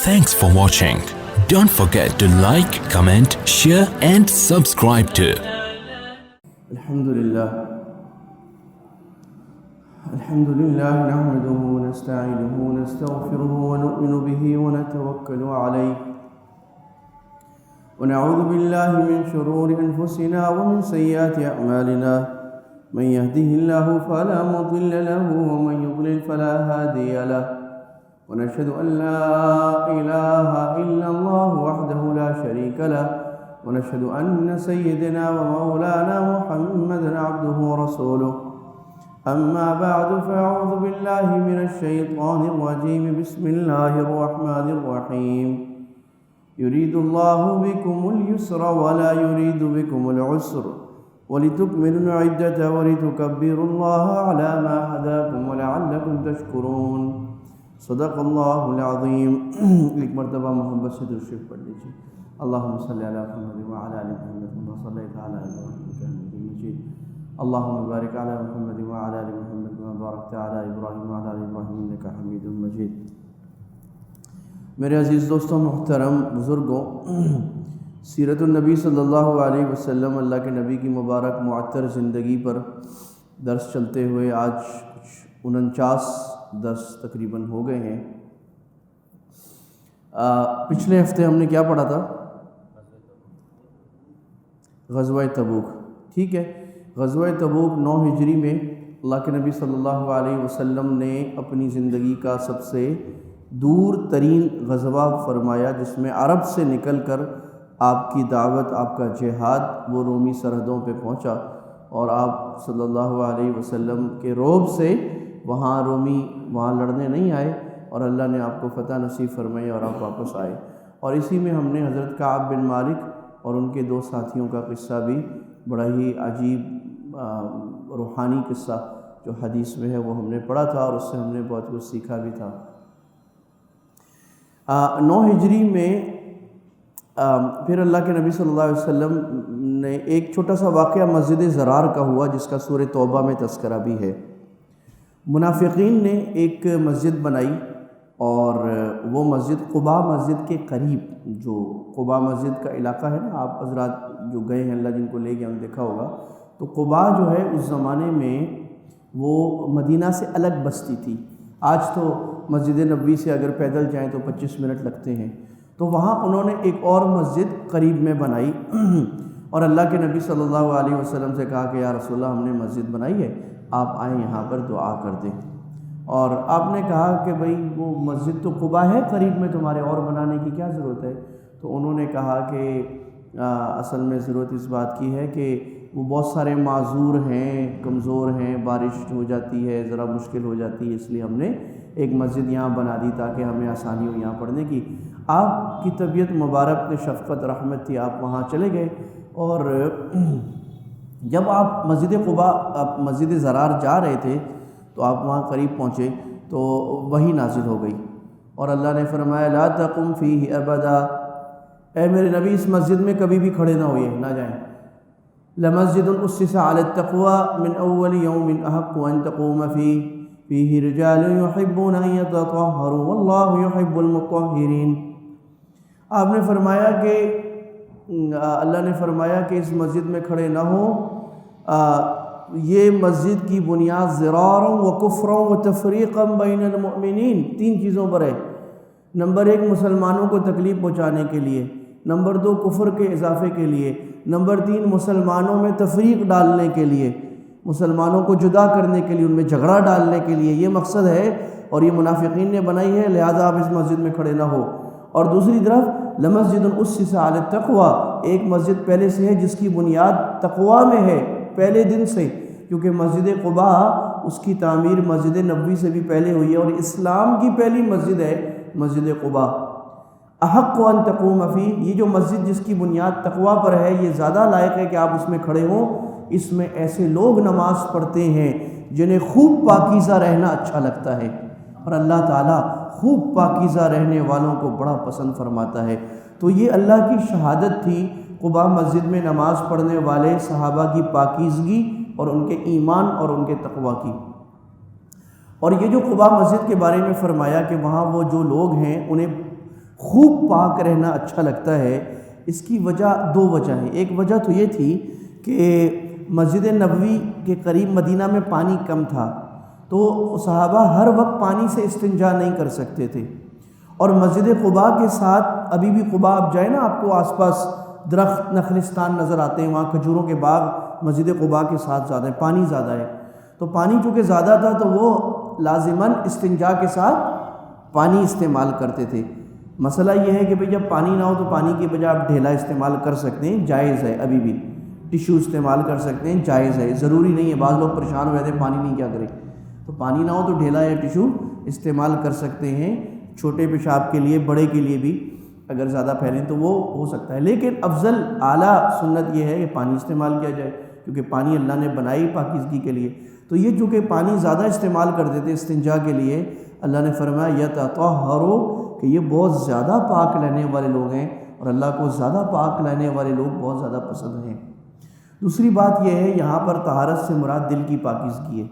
Thanks for watching. Don't forget to like, comment, share and subscribe to الحمد لله نحمده ونستعينه ونستغفره ونؤمن به ونتوكل عليه ونعوذ بالله من شرور أنفسنا ومن سيئات أعمالنا من يهده الله فلا مضل له ومن يضلل فلا هادي له ونشهد أن لا إله إلا الله وحده لا شريك له ونشهد أن سيدنا ومولانا محمدا عبده ورسوله أما بعد فأعوذ بالله من الشيطان الرجيم بسم الله الرحمن الرحيم يريد الله بكم اليسر ولا يريد بكم العسر ولتكملوا العدة ولتكبروا الله على ما هداكم ولعلكم تشكرون صدق اللہ العظیم. ایک مرتبہ محبت سے درود شریف پڑھ لیجیے. اللہم صلی علی محمد وعلی آل محمد کما صلیت علی ابراہیم انک حمید مجید. اللہم بارک علی محمد وعلی آل محمد کما بارکت علی ابراہیم وعلی آل ابراہیم انک حمید مجید. میرے عزیز دوستوں، محترم بزرگوں، سیرت النبی صلی اللہ علیہ وسلم، اللہ کے نبی کی مبارک معطر زندگی پر درس چلتے ہوئے آج کچھ 49 درس تقریباً ہو گئے ہیں. پچھلے ہفتے ہم نے کیا پڑھا تھا؟ غزوہ تبوک. ٹھیک ہے، غزوہ تبوک 9 ہجری میں اللہ کے نبی صلی اللہ علیہ وسلم نے اپنی زندگی کا سب سے دور ترین غزوہ فرمایا، جس میں عرب سے نکل کر آپ کی دعوت، آپ کا جہاد وہ رومی سرحدوں پہ پہنچا، اور آپ صلی اللہ علیہ وسلم کے روب سے وہاں رومی لڑنے نہیں آئے، اور اللہ نے آپ کو فتح نصیب فرمائی اور آپ واپس آئے. اور اسی میں ہم نے حضرت کعب بن مالک اور ان کے 2 ساتھیوں کا قصہ بھی، بڑا ہی عجیب روحانی قصہ جو حدیث میں ہے وہ ہم نے پڑھا تھا، اور اس سے ہم نے بہت کچھ سیکھا بھی تھا. 9 ہجری میں پھر اللہ کے نبی صلی اللہ علیہ وسلم نے ایک چھوٹا سا واقعہ مسجد زرار کا ہوا، جس کا سورہ توبہ میں تذکرہ بھی ہے. منافقین نے ایک مسجد بنائی، اور وہ مسجد قباء مسجد کے قریب، جو قباء مسجد کا علاقہ ہے نا، آپ حضرات جو گئے ہیں، اللہ جن کو لے گیا ہم دیکھا ہوگا، تو قباء جو ہے اس زمانے میں وہ مدینہ سے الگ بستی تھی. آج تو مسجد نبوی سے اگر پیدل جائیں تو 25 منٹ لگتے ہیں. تو وہاں انہوں نے ایک اور مسجد قریب میں بنائی، اور اللہ کے نبی صلی اللہ علیہ وسلم سے کہا کہ یا رسول اللہ، ہم نے مسجد بنائی ہے، آپ آئیں یہاں پر دعا کر دیں. اور آپ نے کہا کہ بھئی وہ مسجد تو قباء ہے قریب میں، تمہارے اور بنانے کی کیا ضرورت ہے؟ تو انہوں نے کہا کہ اصل میں ضرورت اس بات کی ہے کہ وہ بہت سارے معذور ہیں، کمزور ہیں، بارش ہو جاتی ہے، ذرا مشکل ہو جاتی ہے، اس لیے ہم نے ایک مسجد یہاں بنا دی تاکہ ہمیں آسانی ہو یہاں پڑھنے کی. آپ کی طبیعت مبارک میں شفقت رحمت تھی، آپ وہاں چلے گئے، اور جب آپ مسجد قباء مسجد زرار جا رہے تھے تو آپ وہاں قریب پہنچے تو وحی نازل ہو گئی، اور اللہ نے فرمایا لا تقم فیہ ابدا، اے میرے نبی اس مسجد میں کبھی بھی کھڑے نہ ہوئے، نہ جائیں. لمسجد اسس علی التقوی من اول یوم احق ان تقوم فیہ رجال یحبون ان یتطہروا واللہ یحب المطہرین. آپ نے فرمایا کہ اللہ نے فرمایا کہ اس مسجد میں کھڑے نہ ہوں. یہ مسجد کی بنیاد ضرارا و کفرا و تفریقا بین المؤمنین 3 چیزوں پر ہے. نمبر 1 مسلمانوں کو تکلیف پہنچانے کے لیے، نمبر 2 کفر کے اضافے کے لیے، نمبر 3 مسلمانوں میں تفریق ڈالنے کے لیے، مسلمانوں کو جدا کرنے کے لیے، ان میں جھگڑا ڈالنے کے لیے. یہ مقصد ہے، اور یہ منافقین نے بنائی ہے، لہذا آپ اس مسجد میں کھڑے نہ ہو. اور دوسری طرف لمسجد اسس علی التقوی، ایک مسجد پہلے سے ہے جس کی بنیاد تقوی میں ہے پہلے دن سے، کیونکہ مسجد قباء اس کی تعمیر مسجد نبوی سے بھی پہلے ہوئی ہے، اور اسلام کی پہلی مسجد ہے مسجد قباء. احق ان تقوم فیہ، یہ جو مسجد جس کی بنیاد تقوی پر ہے، یہ زیادہ لائق ہے کہ آپ اس میں کھڑے ہوں. اس میں ایسے لوگ نماز پڑھتے ہیں جنہیں خوب پاکیزہ رہنا اچھا لگتا ہے، اور اللہ تعالیٰ خوب پاکیزہ رہنے والوں کو بڑا پسند فرماتا ہے. تو یہ اللہ کی شہادت تھی قباء مسجد میں نماز پڑھنے والے صحابہ کی پاکیزگی اور ان کے ایمان اور ان کے تقوی کی. اور یہ جو قباء مسجد کے بارے میں فرمایا کہ وہاں وہ جو لوگ ہیں انہیں خوب پاک رہنا اچھا لگتا ہے، اس کی وجہ دو وجہ ہیں۔ ایک وجہ تو یہ تھی کہ مسجد نبوی کے قریب مدینہ میں پانی کم تھا، تو صحابہ ہر وقت پانی سے استنجا نہیں کر سکتے تھے، اور مسجد قباء کے ساتھ ابھی بھی قباء آپ جائیں نا، آپ کو آس پاس درخت نخلستان نظر آتے ہیں، وہاں کھجوروں کے باغ مسجد قباء کے ساتھ زیادہ ہیں، پانی زیادہ ہے، تو پانی چونکہ زیادہ تھا تو وہ لازماً استنجا کے ساتھ پانی استعمال کرتے تھے۔ مسئلہ یہ ہے کہ بھئی جب پانی نہ ہو تو پانی کے بجائے آپ ڈھیلا استعمال کر سکتے ہیں، جائز ہے، ابھی بھی ٹیشو استعمال کر سکتے ہیں، جائز ہے، ضروری نہیں ہے۔ بعض لوگ پریشان ہو جاتے ہیں پانی نہیں کیا کرے، تو پانی نہ ہو تو ڈھیلا یا ٹیشو استعمال کر سکتے ہیں، چھوٹے پیشاب کے لیے، بڑے کے لیے بھی اگر زیادہ پھیلیں تو وہ ہو سکتا ہے، لیکن افضل اعلیٰ سنت یہ ہے کہ پانی استعمال کیا جائے، کیونکہ پانی اللہ نے بنائی پاکیزگی کے لیے۔ تو یہ چونکہ پانی زیادہ استعمال کرتے تھے استنجا کے لیے، اللہ نے فرمایا یتطہروا کہ یہ بہت زیادہ پاک لینے والے لوگ ہیں، اور اللہ کو زیادہ پاک لینے والے لوگ بہت زیادہ پسند ہیں۔ دوسری بات یہ ہے، یہاں پر طہارت سے مراد دل کی پاکیزگی ہے،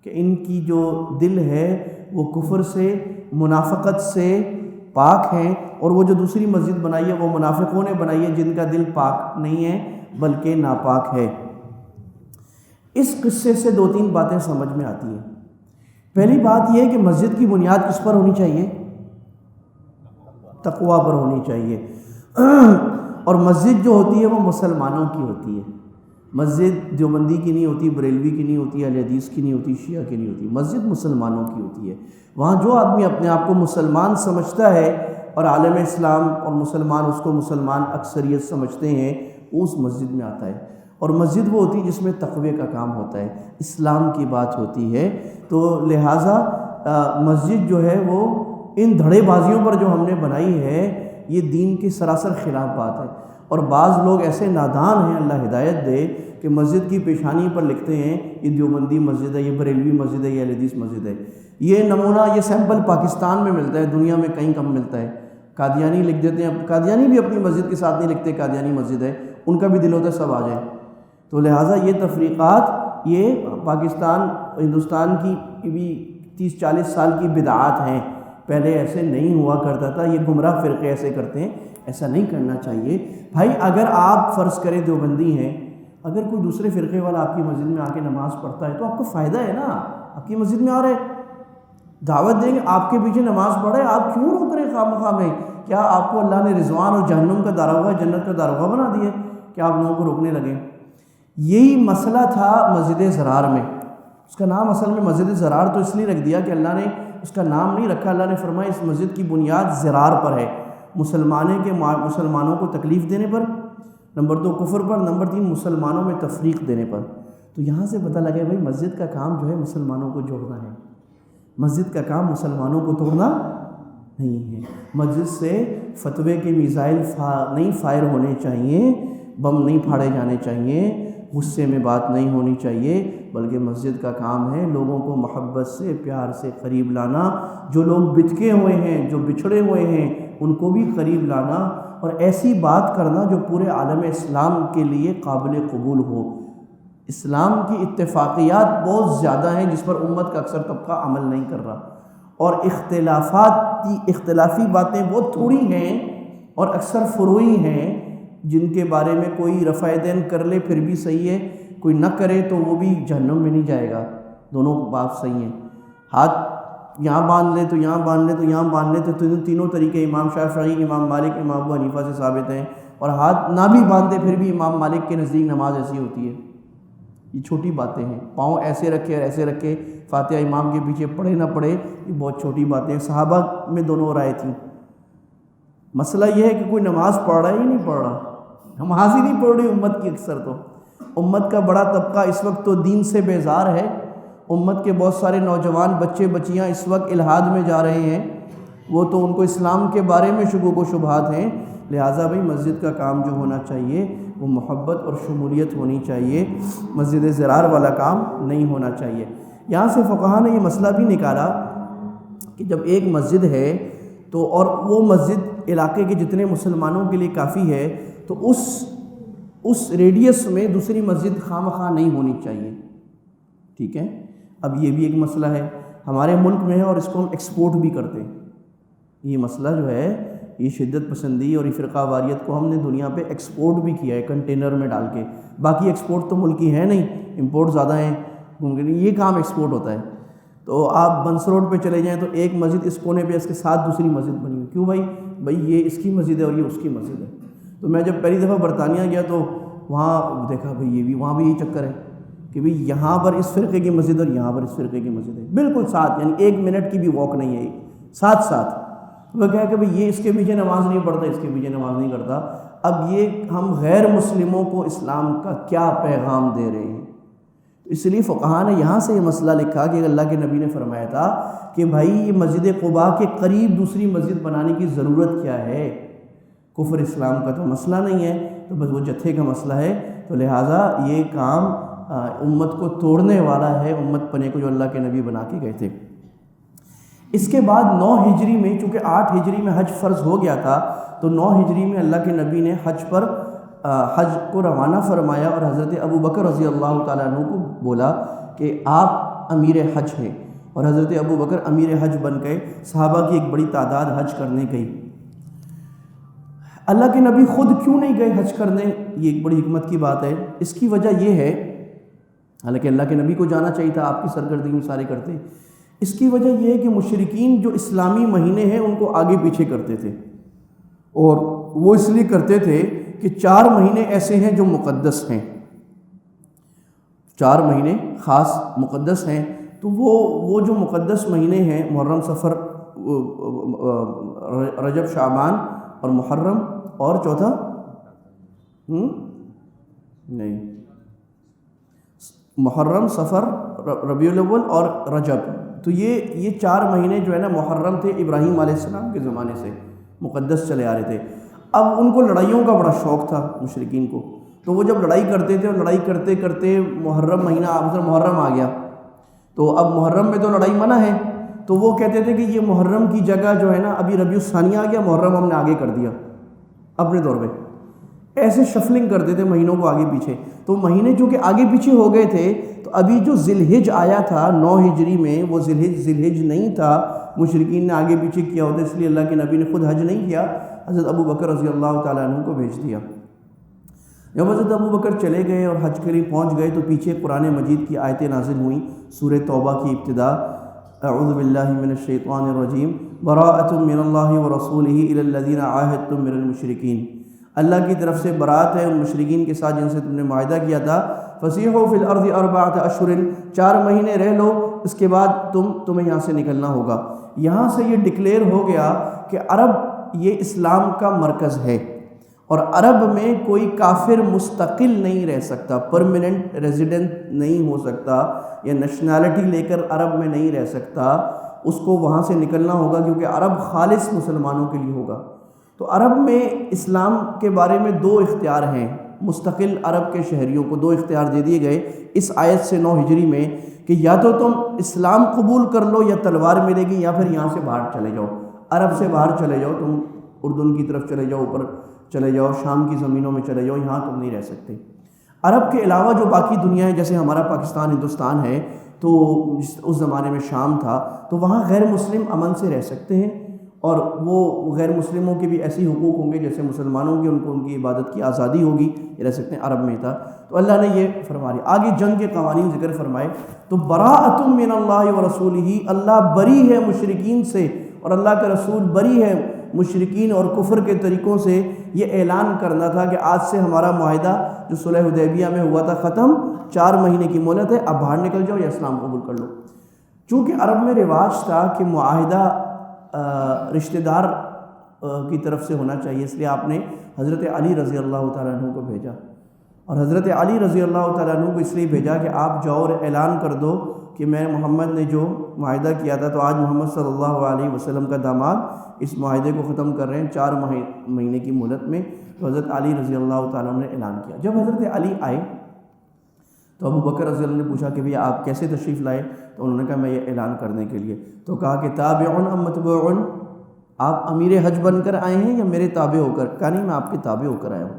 کہ ان کی جو دل ہے وہ کفر سے، منافقت سے پاک ہیں، اور وہ جو دوسری مسجد بنائی ہے وہ منافقوں نے بنائی ہے جن کا دل پاک نہیں ہے بلکہ ناپاک ہے۔ اس قصے سے دو تین باتیں سمجھ میں آتی ہیں۔ پہلی بات یہ ہے کہ مسجد کی بنیاد کس پر ہونی چاہیے؟ تقویٰ پر ہونی چاہیے، اور مسجد جو ہوتی ہے وہ مسلمانوں کی ہوتی ہے۔ مسجد دیوبندی کی نہیں ہوتی، بریلوی کی نہیں ہوتی، اہل حدیث کی نہیں ہوتی، شیعہ کی نہیں ہوتی، مسجد مسلمانوں کی ہوتی ہے۔ وہاں جو آدمی اپنے آپ کو مسلمان سمجھتا ہے اور عالم اسلام اور مسلمان اس کو مسلمان اکثریت سمجھتے ہیں، اس مسجد میں آتا ہے، اور مسجد وہ ہوتی ہے جس میں تقوی کا کام ہوتا ہے، اسلام کی بات ہوتی ہے۔ تو لہٰذا مسجد جو ہے وہ ان دھڑے بازیوں پر جو ہم نے بنائی ہے، یہ دین کے سراسر خلاف بات ہے، اور بعض لوگ ایسے نادان ہیں، اللہ ہدایت دے، کہ مسجد کی پیشانی پر لکھتے ہیں یہ دیوبندی مسجد ہے، یہ بریلوی مسجد ہے، یہ اہل حدیث مسجد ہے۔ یہ نمونہ، یہ سیمپل پاکستان میں ملتا ہے، دنیا میں کہیں کم ملتا ہے۔ قادیانی لکھ دیتے ہیں، قادیانی بھی اپنی مسجد کے ساتھ نہیں لکھتے قادیانی مسجد ہے، ان کا بھی دل ہوتا ہے سب آ جائے۔ تو لہٰذا یہ تفریقات، یہ پاکستان ہندوستان کی بھی 30-40 سال کی بدعات ہیں، پہلے ایسے نہیں ہوا کرتا تھا، یہ گمراہ فرقے ایسے کرتے ہیں، ایسا نہیں کرنا چاہیے۔ بھائی اگر آپ فرض کریں دیوبندی ہیں، اگر کوئی دوسرے فرقے والا آپ کی مسجد میں آ کے نماز پڑھتا ہے تو آپ کو فائدہ ہے نا، آپ کی مسجد میں آ رہے، دعوت دیں گے، آپ کے پیچھے نماز پڑھے، آپ کیوں روک رہے خواہ میں؟ کیا آپ کو اللہ نے رضوان اور جہنم کا داروغہ، جنت کا داروغہ بنا دیا کہ آپ لوگوں کو روکنے لگے؟ یہی مسئلہ تھا مسجد زرار میں۔ اس کا نام اصل میں مسجد زرار تو اس لیے رکھ دیا کہ اللہ نے اس کا نام نہیں رکھا، اللہ نے فرمایا اس مسجد کی بنیاد زرار پر ہے، مسلمانوں کو تکلیف دینے پر، نمبر 2 کفر پر، نمبر 3 مسلمانوں میں تفریق دینے پر۔ تو یہاں سے پتہ لگا بھائی مسجد کا کام جو ہے مسلمانوں کو جوڑنا ہے، مسجد کا کام مسلمانوں کو توڑنا نہیں ہے۔ مسجد سے فتوے کے میزائل نہیں فائر ہونے چاہیے، بم نہیں پھاڑے جانے چاہیے، غصے میں بات نہیں ہونی چاہیے، بلکہ مسجد کا کام ہے لوگوں کو محبت سے، پیار سے قریب لانا، جو لوگ بچکے ہوئے ہیں، جو بچھڑے ہوئے ہیں، ان کو بھی قریب لانا، اور ایسی بات کرنا جو پورے عالم اسلام کے لیے قابل قبول ہو۔ اسلام کی اتفاقیات بہت زیادہ ہیں جس پر امت کا اکثر طبقہ عمل نہیں کر رہا، اور اختلافی باتیں بہت تھوڑی ہیں اور اکثر فروعی ہیں، جن کے بارے میں کوئی رفع دین کر لے پھر بھی صحیح ہے، کوئی نہ کرے تو وہ بھی جہنم میں نہیں جائے گا، دونوں بات صحیح ہیں۔ ہاتھ یہاں باندھ لے تو یہاں باندھ لے تو یہاں باندھ لے تو تینوں طریقے امام شافعی، امام مالک، امام ابو حنیفہ سے ثابت ہیں، اور ہاتھ نہ بھی باندھے پھر بھی امام مالک کے نزدیک نماز ایسی ہوتی ہے۔ یہ چھوٹی باتیں ہیں، پاؤں ایسے رکھے اور ایسے رکھے، فاتحہ امام کے پیچھے پڑھے نہ پڑھے، یہ بہت چھوٹی باتیں ہیں، صحابہ میں دونوں رائے تھیں۔ مسئلہ یہ ہے کہ کوئی نماز پڑھ رہا ہے یا نہیں پڑھ رہا، نماز ہی نہیں پڑھ رہی امت کی اکثر، تو امت کا بڑا طبقہ اس وقت تو دین سے بیزار ہے، امت کے بہت سارے نوجوان بچے بچیاں اس وقت الحاد میں جا رہے ہیں، وہ تو ان کو اسلام کے بارے میں شکوک و شبہات ہیں۔ لہٰذا بھائی مسجد کا کام جو ہونا چاہیے وہ محبت اور شمولیت ہونی چاہیے، مسجد زرار والا کام نہیں ہونا چاہیے۔ یہاں سے فقہا نے یہ مسئلہ بھی نکالا کہ جب ایک مسجد ہے تو، اور وہ مسجد علاقے کے جتنے مسلمانوں کے لیے کافی ہے، تو اس ریڈیس میں دوسری مسجد خواہ مخواہ نہیں ہونی چاہیے، ٹھیک ہے۔ اب یہ بھی ایک مسئلہ ہے ہمارے ملک میں ہے، اور اس کو ہم ایکسپورٹ بھی کرتے ہیں۔ یہ مسئلہ جو ہے یہ شدت پسندی اور یہ فرقہ واریت کو ہم نے دنیا پہ ایکسپورٹ بھی کیا ہے کنٹینر میں ڈال کے. باقی ایکسپورٹ تو ملکی ہے نہیں, امپورٹ زیادہ ہیں, یہ کام ایکسپورٹ ہوتا ہے. تو آپ بنس روڈ پہ چلے جائیں تو ایک مسجد اس کونے پہ اس کے ساتھ دوسری مسجد بنی ہوئی. کیوں بھائی یہ اس کی مسجد ہے اور یہ اس کی مسجد ہے. تو میں جب پہلی دفعہ برطانیہ گیا تو وہاں دیکھا بھائی یہ بھی وہاں بھی یہی چکر ہے کہ بھئی یہاں پر اس فرقے کی مسجد اور یہاں پر اس فرقے کی مسجد ہے, بالکل ساتھ, یعنی 1 منٹ کی بھی واک نہیں ہے, ساتھ ساتھ. وہ کہا کہ بھئی یہ اس کے پیچھے نماز نہیں پڑھتا, اس کے پیچھے نماز نہیں کرتا. اب یہ ہم غیر مسلموں کو اسلام کا کیا پیغام دے رہے ہیں؟ اس لیے فقہاء نے یہاں سے یہ مسئلہ لکھا کہ اللہ کے نبی نے فرمایا تھا کہ بھائی یہ مسجد قباء کے قریب دوسری مسجد بنانے کی ضرورت کیا ہے؟ کفر اسلام کا تو مسئلہ نہیں ہے, تو بس وہ جتھے کا مسئلہ ہے. تو لہٰذا یہ کام امت کو توڑنے والا ہے, امت پنے کو جو اللہ کے نبی بنا کے گئے تھے. اس کے بعد 9 ہجری میں, چونکہ 8 ہجری میں حج فرض ہو گیا تھا, تو 9 ہجری میں اللہ کے نبی نے حج کو روانہ فرمایا اور حضرت ابو بکر رضی اللہ تعالیٰ عنہ کو بولا کہ آپ امیر حج ہیں, اور حضرت ابو بکر امیر حج بن گئے. صحابہ کی ایک بڑی تعداد حج کرنے گئی. اللہ کے نبی خود کیوں نہیں گئے حج کرنے؟ یہ ایک بڑی حکمت کی بات ہے. اس کی وجہ یہ ہے, حالانکہ اللہ کے نبی کو جانا چاہیے تھا, آپ کی سرگردگی میں سارے کرتے. اس کی وجہ یہ ہے کہ مشرکین جو اسلامی مہینے ہیں ان کو آگے پیچھے کرتے تھے, اور وہ اس لیے کرتے تھے کہ 4 مہینے ایسے ہیں جو مقدس ہیں, 4 مہینے خاص مقدس ہیں. تو وہ جو مقدس مہینے ہیں محرم, صفر, رجب, شعبان اور محرم, اور چوتھا نہیں, محرم, صفر, ربیع الاول اور رجب. تو یہ 4 مہینے جو ہے نا محرم تھے ابراہیم علیہ السلام کے زمانے سے مقدس چلے آ رہے تھے. اب ان کو لڑائیوں کا بڑا شوق تھا مشرکین کو, تو وہ جب لڑائی کرتے تھے اور لڑائی کرتے کرتے محرم مہینہ محرم آ گیا, تو اب محرم میں تو لڑائی منع ہے, تو وہ کہتے تھے کہ یہ محرم کی جگہ جو ہے نا ابھی ربیع الثانی آ گیا, محرم ہم نے آگے کر دیا اپنے طور پہ. ایسے شفلنگ کرتے تھے مہینوں کو آگے پیچھے. تو مہینے چونکہ آگے پیچھے ہو گئے تھے, تو ابھی جو ذی الحج آیا تھا 9 ہجری میں, وہ ذی الحج نہیں تھا, مشرکین نے آگے پیچھے کیا ہوتا, اس لیے اللہ کے نبی نے خود حج نہیں کیا, حضرت ابو بکر رضی اللہ تعالیٰ عنہ کو بھیج دیا. جب حضرت ابو بکر چلے گئے اور حج کے لیے پہنچ گئے تو پیچھے قرآن مجید کی آیتیں نازل ہوئیں. سورہ توبہ کی ابتدا, اعوذ باللہ من الشیطان الرجیم, براءۃ من اللہ ورسولہ الی الذین عاہدتم من المشرکین. اللہ کی طرف سے برات ہے ان مشرکین کے ساتھ جن سے تم نے معاہدہ کیا تھا. فسیحوا فی الارض 4 اشہر, 4 مہینے رہ لو, اس کے بعد تمہیں یہاں سے نکلنا ہوگا. یہاں سے یہ ڈکلیئر ہو گیا کہ عرب یہ اسلام کا مرکز ہے, اور عرب میں کوئی کافر مستقل نہیں رہ سکتا, پرماننٹ ریزیڈنٹ نہیں ہو سکتا, یا نیشنلٹی لے کر عرب میں نہیں رہ سکتا. اس کو وہاں سے نکلنا ہوگا, کیونکہ عرب خالص مسلمانوں کے لیے ہوگا. تو عرب میں اسلام کے بارے میں 2 اختیار ہیں. مستقل عرب کے شہریوں کو 2 اختیار دے دیے گئے اس آیت سے 9 ہجری میں, کہ یا تو تم اسلام قبول کر لو یا تلوار ملے گی, یا پھر یہاں سے باہر چلے جاؤ, عرب سے باہر چلے جاؤ, تم اردن کی طرف چلے جاؤ, اوپر چلے جاؤ, شام کی زمینوں میں چلے جاؤ, یہاں تم نہیں رہ سکتے. عرب کے علاوہ جو باقی دنیا ہے, جیسے ہمارا پاکستان, ہندوستان ہے, تو اس زمانے میں شام تھا, تو وہاں غیر مسلم امن سے رہ سکتے ہیں, اور وہ غیر مسلموں کے بھی ایسی حقوق ہوں گے جیسے مسلمانوں کے, ان کو ان کی عبادت کی آزادی ہوگی, یہ رہ سکتے ہیں. عرب میں تھا. تو اللہ نے یہ فرما دیا. آگے جنگ کے قوانین ذکر فرمائے, تو براءۃ من اللہ ورسولہ, اللہ بری ہے مشرکین سے اور اللہ کا رسول بری ہے مشرکین اور کفر کے طریقوں سے. یہ اعلان کرنا تھا کہ آج سے ہمارا معاہدہ جو صلح حدیبیہ میں ہوا تھا ختم, 4 مہینے کی مہلت ہے, اب باہر نکل جاؤ یا اسلام قبول کر لو. چونکہ عرب میں رواج تھا کہ معاہدہ رشتہ دار کی طرف سے ہونا چاہیے, اس لیے آپ نے حضرت علی رضی اللہ تعالیٰ عنہ کو بھیجا, اور حضرت علی رضی اللہ تعالیٰ عنہ کو اس لیے بھیجا کہ آپ جاؤ اور اعلان کر دو کہ میں محمد نے جو معاہدہ کیا تھا, تو آج محمد صلی اللہ علیہ وسلم کا داماد اس معاہدے کو ختم کر رہے ہیں 4 مہینے کی مہلت میں. تو حضرت علی رضی اللہ تعالیٰ عنہ نے اعلان کیا. جب حضرت علی آئے تو ابو بکر رضی اللہ عنہ نے پوچھا کہ بھئی آپ کیسے تشریف لائے؟ تو انہوں نے کہا میں یہ اعلان کرنے کے لیے. تو کہا کہ تابعون ام متبوعون, آپ امیر حج بن کر آئے ہیں یا میرے تابع ہو کر؟ کہا نہیں, میں آپ کے تابع ہو کر آیا ہوں.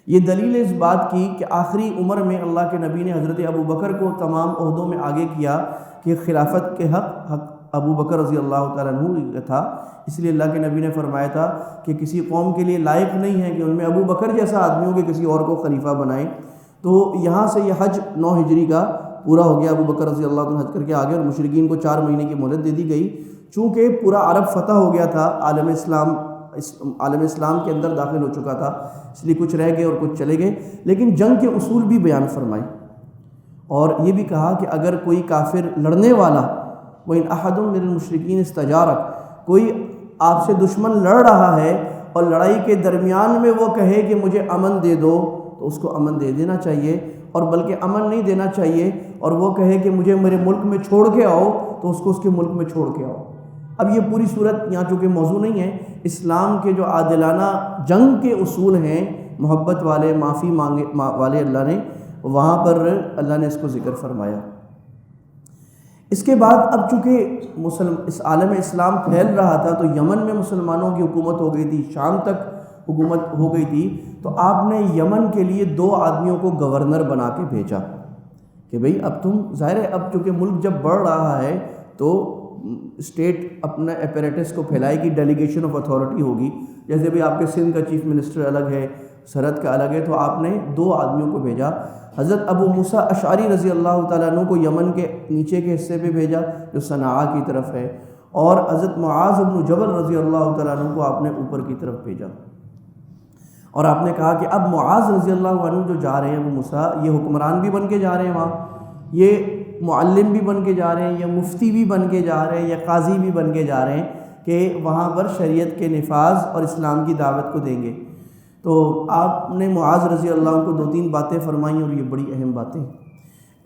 یہ دلیل اس بات کی کہ آخری عمر میں اللہ کے نبی نے حضرت ابو بکر کو تمام عہدوں میں آگے کیا کہ خلافت کے حق ابو بکر رضی اللہ تعالیٰ عنہ تھا، اس لیے اللہ کے نبی نے فرمایا تھا کہ کسی قوم کے لیے لائق نہیں ہے کہ ان میں ابو بکر جیسا آدمی ہو کہ کسی اور کو خلیفہ بنائیں۔ تو یہاں سے یہ حج 9 ہجری کا پورا ہو گیا، ابو بکر رضی اللہ عنہ حج کر کے آگے، اور مشرکین کو 4 مہینے کی مہلت دے دی گئی۔ چونکہ پورا عرب فتح ہو گیا تھا، عالم اسلام کے اندر داخل ہو چکا تھا، اس لیے کچھ رہ گئے اور کچھ چلے گئے، لیکن جنگ کے اصول بھی بیان فرمائے، اور یہ بھی کہا کہ اگر کوئی کافر لڑنے والا، وَإِنْ أَحَدٌ مِّنَ الْمُشْرِكِينَ اسْتَجَارَكَ، کوئی آپ سے دشمن لڑ رہا ہے اور لڑائی کے درمیان میں وہ کہے کہ مجھے امن دے دو، تو اس کو امن دے دینا چاہیے، اور بلکہ امن نہیں دینا چاہیے، اور وہ کہے کہ مجھے میرے ملک میں چھوڑ کے آؤ، تو اس کو اس کے ملک میں چھوڑ کے آؤ۔ اب یہ پوری صورت یہاں چونکہ موضوع نہیں ہے، اسلام کے جو عادلانہ جنگ کے اصول ہیں، محبت والے، معافی مانگے والے، اللہ نے وہاں پر اللہ نے اس کو ذکر فرمایا۔ اس کے بعد اب چونکہ اس عالم اسلام پھیل رہا تھا، تو یمن میں مسلمانوں کی حکومت ہو گئی تھی، شام تک حکومت ہو گئی تھی، تو آپ نے یمن کے لیے 2 آدمیوں کو گورنر بنا کے بھیجا کہ بھئی اب تم، ظاہر ہے اب چونکہ ملک جب بڑھ رہا ہے تو اسٹیٹ اپنا اپیریٹس کو پھیلائے گی، ڈیلیگیشن آف اتھارٹی ہوگی، جیسے بھی آپ کے سندھ کا چیف منسٹر الگ ہے، سرحد کا الگ ہے، تو آپ نے 2 آدمیوں کو بھیجا۔ حضرت ابو موسیٰ اشعری رضی اللہ تعالیٰ عنہ کو یمن کے نیچے کے حصے پہ بھیجا جو صنعاء کی طرف ہے، اور حضرت معاذ بن جبل رضی اللہ تعالیٰ عنہ کو آپ نے اوپر کی طرف بھیجا، اور آپ نے کہا کہ اب معاذ رضی اللہ عنہ جو جا رہے ہیں، ابو موسیٰ، یہ حکمران بھی بن کے جا رہے ہیں وہاں، یہ معلم بھی بن کے جا رہے ہیں، یا مفتی بھی بن کے جا رہے ہیں، یا قاضی بھی بن کے جا رہے ہیں کہ وہاں پر شریعت کے نفاذ اور اسلام کی دعوت کو دیں گے۔ تو آپ نے معاذ رضی اللہ عنہ کو 2-3 باتیں فرمائیں، اور یہ بڑی اہم باتیں۔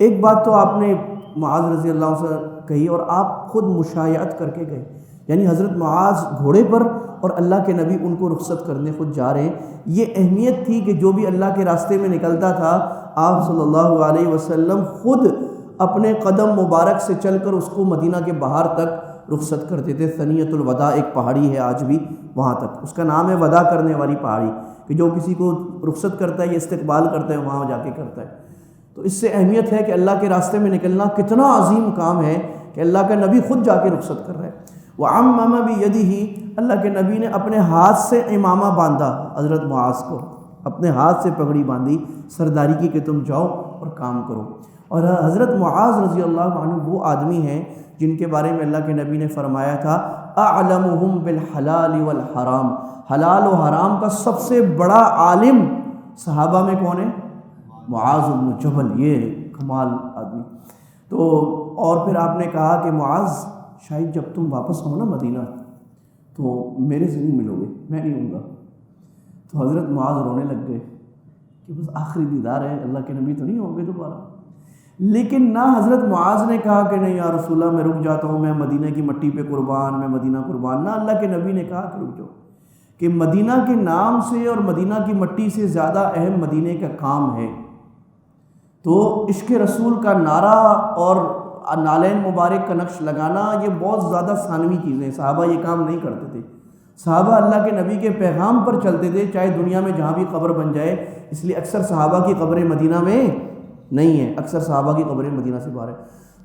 ایک بات تو آپ نے معاذ رضی اللہ عنہ سے کہی، اور آپ خود مشایعت کر کے گئے، یعنی حضرت معاذ گھوڑے پر اور اللہ کے نبی ان کو رخصت کرنے خود جا رہے ہیں۔ یہ اہمیت تھی کہ جو بھی اللہ کے راستے میں نکلتا تھا، آپ صلی اللہ علیہ وسلم خود اپنے قدم مبارک سے چل کر اس کو مدینہ کے باہر تک رخصت کرتے تھے۔ ثنیۃ الوداع ایک پہاڑی ہے آج بھی وہاں تک، اس کا نام ہے وداع کرنے والی پہاڑی، کہ جو کسی کو رخصت کرتا ہے یا استقبال کرتا ہے وہاں جا کے کرتا ہے۔ تو اس سے اہمیت ہے کہ اللہ کے راستے میں نکلنا کتنا عظیم کام ہے کہ اللہ کا نبی خود جا کے رخصت کر رہا ہے۔ وَعَمَّمَ بِيَدِهِ، اللہ کے نبی نے اپنے ہاتھ سے امامہ باندھا، حضرت معاذ کو اپنے ہاتھ سے پگڑی باندھی سرداری کی کہ تم جاؤ اور کام کرو۔ اور حضرت معاذ رضی اللہ عنہ وہ آدمی ہیں جن کے بارے میں اللہ کے نبی نے فرمایا تھا اعلمہم بالحلال والحرام، حلال و حرام کا سب سے بڑا عالم صحابہ میں کون ہے؟ معاذ بن جبل، یہ کمال آدمی۔ تو اور پھر آپ نے کہا کہ معاذ شاید جب تم واپس ہو نا مدینہ تو میرے سے نہیں ملو گے، میں نہیں ہوں گا۔ تو حضرت معاذ رونے لگ گئے کہ بس آخری دیدار ہے، اللہ کے نبی تو نہیں ہوں گے دوبارہ۔ لیکن نہ حضرت معاذ نے کہا کہ نہیں یا رسول اللہ میں رک جاتا ہوں، میں مدینہ کی مٹی پہ قربان، میں مدینہ قربان، نہ اللہ کے نبی نے کہا کہ رک جاؤ، کہ مدینہ کے نام سے اور مدینہ کی مٹی سے زیادہ اہم مدینہ کا کام ہے۔ تو عشق رسول کا نعرہ اور نالین مبارک کا نقش لگانا یہ بہت زیادہ ثانوی چیزیں، صحابہ یہ کام نہیں کرتے تھے۔ صحابہ اللہ کے نبی کے پیغام پر چلتے تھے، چاہے دنیا میں جہاں بھی قبر بن جائے، اس لیے اکثر صحابہ کی قبریں مدینہ میں نہیں ہیں، اکثر صحابہ کی قبریں مدینہ سے باہر ہیں۔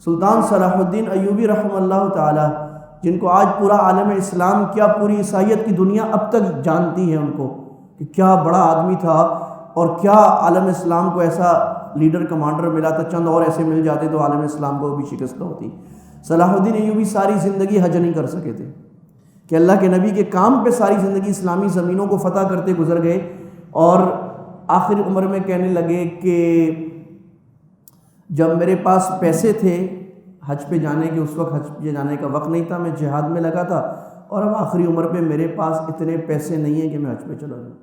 سلطان صلاح الدین ایوبی رحمہ اللہ تعالی، جن کو آج پورا عالم اسلام، کیا پوری عیسائیت کی دنیا اب تک جانتی ہے ان کو کہ کیا بڑا آدمی تھا، اور کیا عالم اسلام کو ایسا لیڈر کمانڈر ملا تھا، چند اور ایسے مل جاتے تو عالم اسلام کو بھی شکست نہ ہوتی۔ صلاح الدین ایوبی ساری زندگی حج نہیں کر سکے تھے کہ اللہ کے نبی کے کام پہ ساری زندگی اسلامی زمینوں کو فتح کرتے گزر گئے، اور آخر عمر میں کہنے لگے کہ جب میرے پاس پیسے تھے حج پہ جانے کے، اس وقت حج پہ جانے کا وقت نہیں تھا، میں جہاد میں لگا تھا، اور اب آخری عمر پہ میرے پاس اتنے پیسے نہیں ہیں کہ میں حج پہ چلا جاؤں۔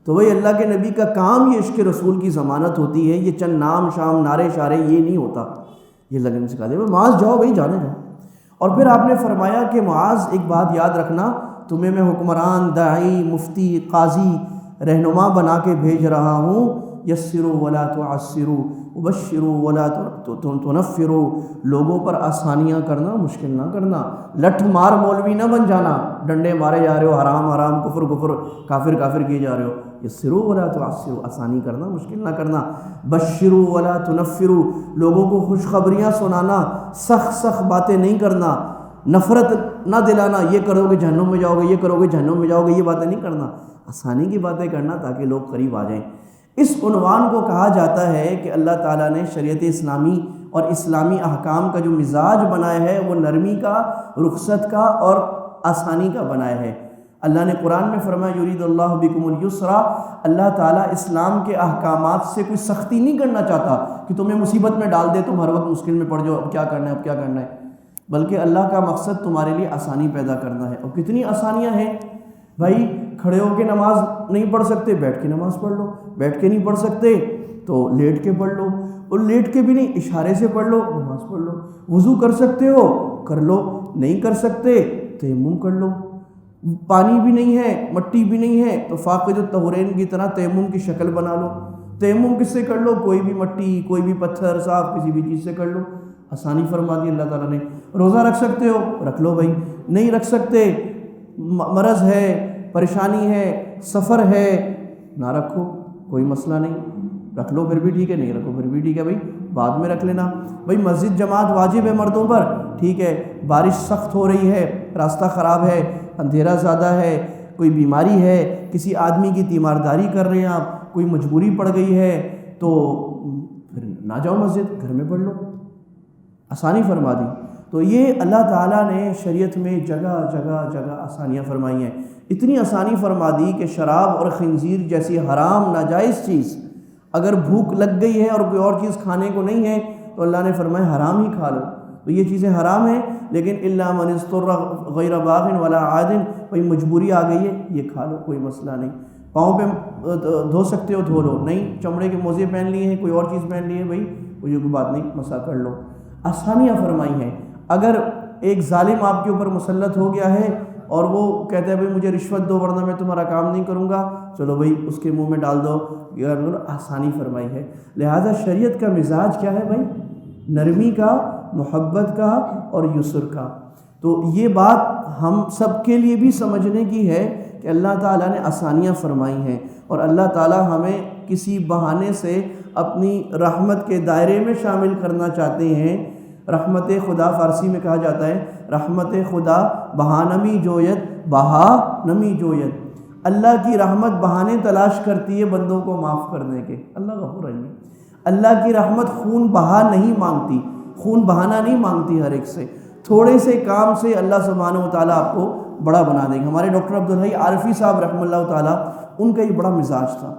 تو وہی اللہ کے نبی کا کام یہ عشق رسول کی ضمانت ہوتی ہے، یہ چند نام شام نعرے شارے یہ نہیں ہوتا، یہ لگن سکھا دے معاذ جاؤ بھائی، جانے جاؤ۔ اور پھر آپ نے فرمایا کہ معاذ ایک بات یاد رکھنا، تمہیں میں حکمران، داعی، مفتی، قاضی، رہنما بنا کے بھیج رہا ہوں، یسروا ولا تعسروا وبشروا ولا تنفروا، لوگوں پر آسانیاں کرنا، مشکل نہ کرنا، لٹھ مار مولوی نہ بن جانا، ڈنڈے مارے جا رہے ہو، حرام حرام، کفر کفر، کافر کافر کیے جا رہے ہو۔ یسروا ولا تعسروا، آسانی کرنا، مشکل نہ کرنا۔ بشروا ولا تنفروا، لوگوں کو خوشخبریاں سنانا، سخت سخت باتیں نہیں کرنا۔ نفرت نہ دلانا، یہ کرو گے جہنم میں جاؤ گے، یہ کرو گے جہنم میں جاؤ گے، یہ باتیں نہیں کرنا، آسانی کی باتیں کرنا تاکہ لوگ قریب آ جائیں۔ اس عنوان کو کہا جاتا ہے کہ اللہ تعالیٰ نے شریعت اسلامی اور اسلامی احکام کا جو مزاج بنایا ہے وہ نرمی کا، رخصت کا اور آسانی کا بنایا ہے۔ اللہ نے قرآن میں فرمایا یرید اللہ بکم الیسرا، اللہ تعالیٰ اسلام کے احکامات سے کوئی سختی نہیں کرنا چاہتا کہ تمہیں مصیبت میں ڈال دے، تم ہر وقت مشکل میں پڑ جاؤ، اب کیا کرنا ہے، اب کیا کرنا ہے، بلکہ اللہ کا مقصد تمہارے لیے آسانی پیدا کرنا ہے۔ اور کتنی آسانیاں ہیں بھائی، کھڑے ہو کے نماز نہیں پڑھ سکتے، بیٹھ کے نماز پڑھ لو، بیٹھ کے نہیں پڑھ سکتے تو لیٹ کے پڑھ لو، اور لیٹ کے بھی نہیں اشارے سے پڑھ لو، نماز پڑھ لو، وضو کر سکتے ہو کر لو، نہیں کر سکتے تیمم کر لو، پانی بھی نہیں ہے مٹی بھی نہیں ہے تو فاقد الطہورین کی طرح تیمم کی شکل بنا لو، تیمم کس سے کر لو، کوئی بھی مٹی کوئی بھی پتھر صاف کسی بھی چیز سے کر لو، آسانی فرما دی اللہ تعالیٰ نے۔ روزہ رکھ سکتے ہو رکھ لو بھائی، نہیں رکھ سکتے، مرض ہے، پریشانی ہے، سفر ہے، نہ رکھو کوئی مسئلہ نہیں، رکھ لو پھر بھی ٹھیک ہے، نہیں رکھو پھر بھی ٹھیک ہے بھائی، بعد میں رکھ لینا۔ بھائی مسجد جماعت واجب ہے مردوں پر، ٹھیک ہے، بارش سخت ہو رہی ہے، راستہ خراب ہے، اندھیرا زیادہ ہے، کوئی بیماری ہے، کسی آدمی کی تیمارداری کر رہے ہیں آپ، کوئی مجبوری پڑ گئی ہے تو پھر نہ جاؤ مسجد، گھر میں پڑھ لو، آسانی فرما دی۔ تو یہ اللہ تعالیٰ نے شریعت میں جگہ جگہ جگہ آسانیاں فرمائی ہیں، اتنی آسانی فرما دی کہ شراب اور خنزیر جیسی حرام ناجائز چیز اگر بھوک لگ گئی ہے اور کوئی اور چیز کھانے کو نہیں ہے تو اللہ نے فرمایا حرام ہی کھا لو۔ تو یہ چیزیں حرام ہیں، لیکن الا من اضطر غیر باغ ولا عاد، کوئی مجبوری آ گئی ہے یہ کھا لو کوئی مسئلہ نہیں۔ پاؤں پہ دھو سکتے ہو دھو لو، نہیں چمڑے کے موزے پہن لیے ہیں کوئی اور چیز پہن لی ہے بھائی کوئی بات نہیں، مسا کر لو، آسانیاں فرمائی ہیں۔ اگر ایک ظالم آپ کے اوپر مسلط ہو گیا ہے اور وہ کہتا ہے بھائی مجھے رشوت دو ورنہ میں تمہارا کام نہیں کروں گا، چلو بھائی اس کے منہ میں ڈال دو، آسانی فرمائی ہے۔ لہٰذا شریعت کا مزاج کیا ہے بھائی؟ نرمی کا، محبت کا اور یسر کا۔ تو یہ بات ہم سب کے لیے بھی سمجھنے کی ہے کہ اللہ تعالیٰ نے آسانیاں فرمائی ہیں، اور اللہ تعالیٰ ہمیں کسی بہانے سے اپنی رحمت کے دائرے میں شامل کرنا چاہتے ہیں۔ رحمت خدا فارسی میں کہا جاتا ہے رحمت خدا بہانمی جویت بہا نمی جویت، اللہ کی رحمت بہانے تلاش کرتی ہے بندوں کو معاف کرنے کے، اللہ غفور رحیم۔ اللہ کی رحمت خون بہا نہیں مانگتی، خون بہانا نہیں مانگتی ہر ایک سے، تھوڑے سے کام سے اللہ سبحانہ و تعالیٰ آپ کو بڑا بنا دے گا۔ ہمارے ڈاکٹر عبدالحی عارفی صاحب رحمہ اللہ تعالیٰ، ان کا یہ بڑا مزاج تھا،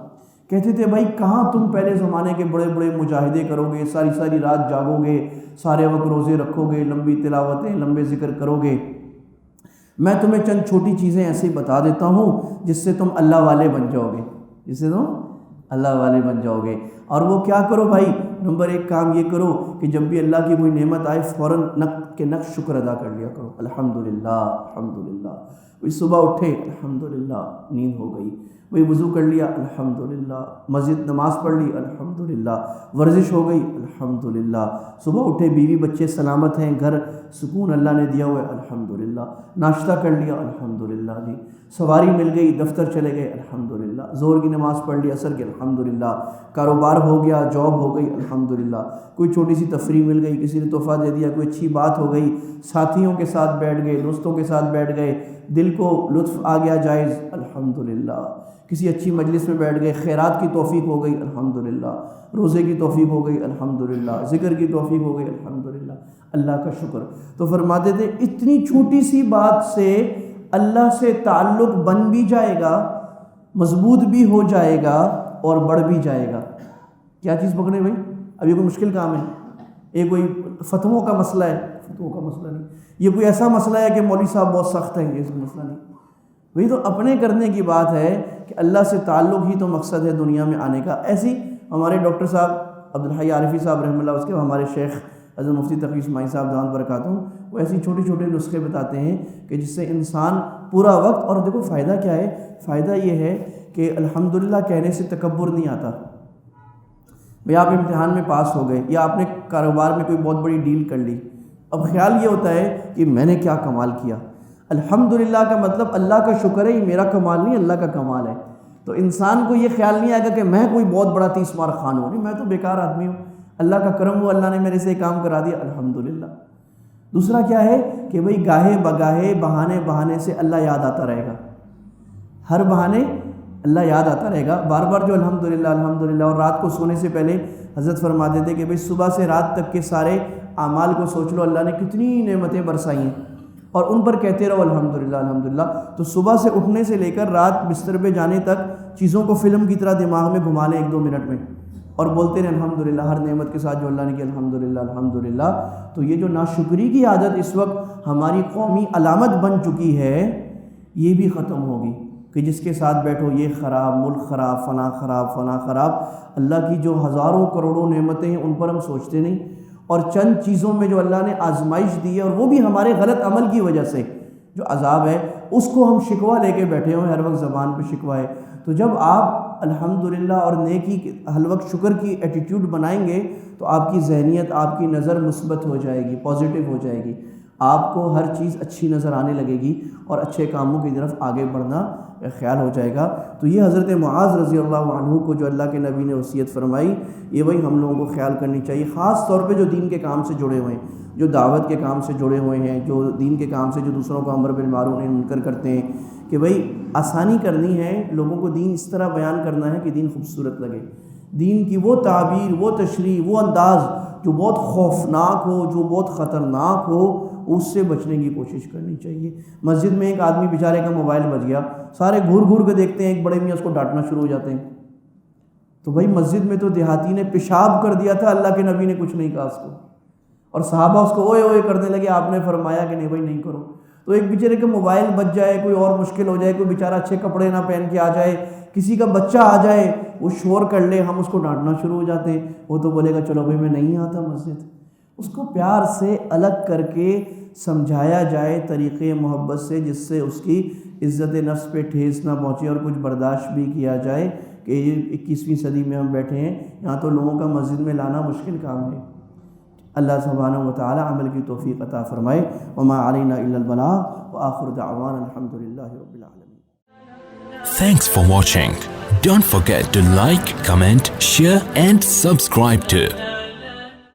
کہتے تھے بھائی کہاں تم پہلے زمانے کے بڑے بڑے مجاہدے کرو گے، ساری ساری رات جاگو گے، سارے وقت روزے رکھو گے، لمبی تلاوتیں لمبے ذکر کرو گے، میں تمہیں چند چھوٹی چیزیں ایسے بتا دیتا ہوں جس سے تم اللہ والے بن جاؤ گے، جس سے تم اللہ والے بن جاؤ گے۔ اور وہ کیا کرو بھائی؟ نمبر ایک کام یہ کرو کہ جب بھی اللہ کی کوئی نعمت آئے فوراً نقد شکر ادا کر لیا کرو، الحمدللہ الحمدللہ۔ کوئی صبح اٹھے الحمدللہ، نیند ہو گئی، وہی وضو کر لیا الحمدللہ، مسجد نماز پڑھ لی الحمدللہ، ورزش ہو گئی الحمدللہ، صبح اٹھے بیوی بچے سلامت ہیں، گھر سکون اللہ نے دیا ہوا ہے الحمدللہ، ناشتہ کر لیا الحمدللہ جی، سواری مل گئی دفتر چلے گئے الحمدللہ، ظہر کی نماز پڑھ لی عصر کی الحمدللہ، کاروبار ہو گیا جاب ہو گئی الحمدللہ، کوئی چھوٹی سی تفریح مل گئی، کسی نے تحفہ دے دیا، کوئی اچھی بات ہو گئی، ساتھیوں کے ساتھ بیٹھ گئے، دوستوں کے ساتھ بیٹھ گئے، دل کو لطف آ گیا جائز الحمدللہ، کسی اچھی مجلس میں بیٹھ گئے، خیرات کی توفیق ہو گئی الحمدللہ، روزے کی توفیق ہو گئی الحمدللہ، ذکر کی توفیق ہو گئی الحمدللہ، اللہ کا شکر۔ تو فرماتے تھے اتنی چھوٹی سی بات سے اللہ سے تعلق بن بھی جائے گا، مضبوط بھی ہو جائے گا اور بڑھ بھی جائے گا۔ کیا چیز پکڑے بھائی؟ اب یہ کوئی مشکل کام ہے، یہ کوئی فتووں کا مسئلہ ہے، فتووں کا مسئلہ نہیں، یہ کوئی ایسا مسئلہ ہے کہ مولوی صاحب بہت سخت ہیں، یہ مسئلہ نہیں، وہی تو اپنے کرنے کی بات ہے کہ اللہ سے تعلق ہی تو مقصد ہے دنیا میں آنے کا۔ ایسی ہمارے ڈاکٹر صاحب عبدالحی عارفی صاحب رحمہ اللہ، اس کے ہمارے شیخ حضرت مفتی تقی اسماعیل صاحب دامت برکاتہم، وہ ایسی چھوٹے چھوٹے نسخے بتاتے ہیں کہ جس سے انسان پورا وقت، اور دیکھو فائدہ کیا ہے؟ فائدہ یہ ہے کہ الحمدللہ کہنے سے تکبر نہیں آتا۔ بھئی آپ امتحان میں پاس ہو گئے یا آپ نے کاروبار میں کوئی بہت بڑی ڈیل کر لی، اب خیال یہ ہوتا ہے کہ میں نے کیا کمال کیا۔ الحمدللہ کا مطلب اللہ کا شکر ہے، یہ میرا کمال نہیں اللہ کا کمال ہے۔ تو انسان کو یہ خیال نہیں آئے گا کہ میں کوئی بہت بڑا 30 مار خان ہوں، نہیں میں تو بیکار آدمی ہوں، اللہ کا کرم ہوا، اللہ نے میرے سے کام کرا دیا الحمدللہ۔ دوسرا کیا ہے کہ بھئی گاہے بگاہے بہانے سے اللہ یاد آتا رہے گا، ہر بہانے اللہ یاد آتا رہے گا، بار بار جو الحمدللہ، اور رات کو سونے سے پہلے حضرت فرماتے تھے کہ بھئی صبح سے رات تک کے سارے اعمال کو سوچ لو، اللہ نے کتنی نعمتیں برسائی ہیں، اور ان پر کہتے رہو الحمدللہ۔ تو صبح سے اٹھنے سے لے کر رات بستر پہ جانے تک چیزوں کو فلم کی طرح دماغ میں گھما لیں 1-2 منٹ میں، اور بولتے رہے الحمدللہ، ہر نعمت کے ساتھ جو اللہ نے کیا الحمدللہ۔ تو یہ جو ناشکری کی عادت اس وقت ہماری قومی علامت بن چکی ہے، یہ بھی ختم ہوگی کہ جس کے ساتھ بیٹھو یہ خراب، ملک خراب، فلاں خراب۔ اللہ کی جو ہزاروں کروڑوں نعمتیں ہیں ان پر ہم سوچتے نہیں، اور چند چیزوں میں جو اللہ نے آزمائش دی ہے، اور وہ بھی ہمارے غلط عمل کی وجہ سے جو عذاب ہے، اس کو ہم شکوہ لے کے بیٹھے ہوئے، ہر وقت زبان پہ شکوہ ہے۔ تو جب آپ الحمدللہ اور نیکی ہر وقت شکر کی ایٹیٹیوڈ بنائیں گے تو آپ کی ذہنیت، آپ کی نظر مثبت ہو جائے گی، پازیٹیو ہو جائے گی، آپ کو ہر چیز اچھی نظر آنے لگے گی، اور اچھے کاموں کی طرف آگے بڑھنا خیال ہو جائے گا۔ تو یہ حضرت معاذ رضی اللہ عنہ کو جو اللہ کے نبی نے وصیت فرمائی، یہ وہی ہم لوگوں کو خیال کرنی چاہیے، خاص طور پہ جو دین کے کام سے جڑے ہوئے ہیں، جو دعوت کے کام سے جڑے ہوئے ہیں، جو دین کے کام سے جو دوسروں کو امر بالمعروف نہی منکر کرتے ہیں، کہ بھئی آسانی کرنی ہے، لوگوں کو دین اس طرح بیان کرنا ہے کہ دین خوبصورت لگے، دین کی وہ تعبیر، وہ تشریح، وہ انداز جو بہت خوفناک ہو، جو بہت خطرناک ہو، اس سے بچنے کی کوشش کرنی چاہیے۔ مسجد میں ایک آدمی بیچارے کا موبائل بج گیا، سارے گھور کے دیکھتے ہیں، ایک بڑے میاں اس کو ڈانٹنا شروع ہو جاتے ہیں۔ تو بھائی مسجد میں تو دیہاتی نے پیشاب کر دیا تھا، اللہ کے نبی نے کچھ نہیں کہا اس کو، اور صحابہ اس کو اوئے اوئے کرنے لگے، آپ نے فرمایا کہ نہیں بھائی نہیں کرو۔ تو ایک بیچارے کا موبائل بچ جائے، کوئی اور مشکل ہو جائے، کوئی بیچارہ اچھے کپڑے نہ پہن کے آ جائے، کسی کا بچہ آ جائے، وہ شور کر لے، ہم اس کو ڈانٹنا شروع ہو جاتے ہیں۔ وہ تو بولے گا چلو بھائی میں نہیں آتا مسجد۔ اس کو پیار سے الگ کر کے سمجھایا جائے طریقے محبت سے، جس سے اس کی عزت نفس پہ ٹھیس نہ پہنچے، اور کچھ برداشت بھی کیا جائے کہ یہ 21ویں صدی میں ہم بیٹھے ہیں، یہاں تو لوگوں کا مسجد میں لانا مشکل کام ہے۔ اللہ سبحانہ وتعالی عمل کی توفیق عطا فرمائے۔ وما علینا الا البلاغ وآخر دعوانا الحمدللہ رب العالمین۔ Thanks for watching. Don't forget to like, comment, share and subscribe to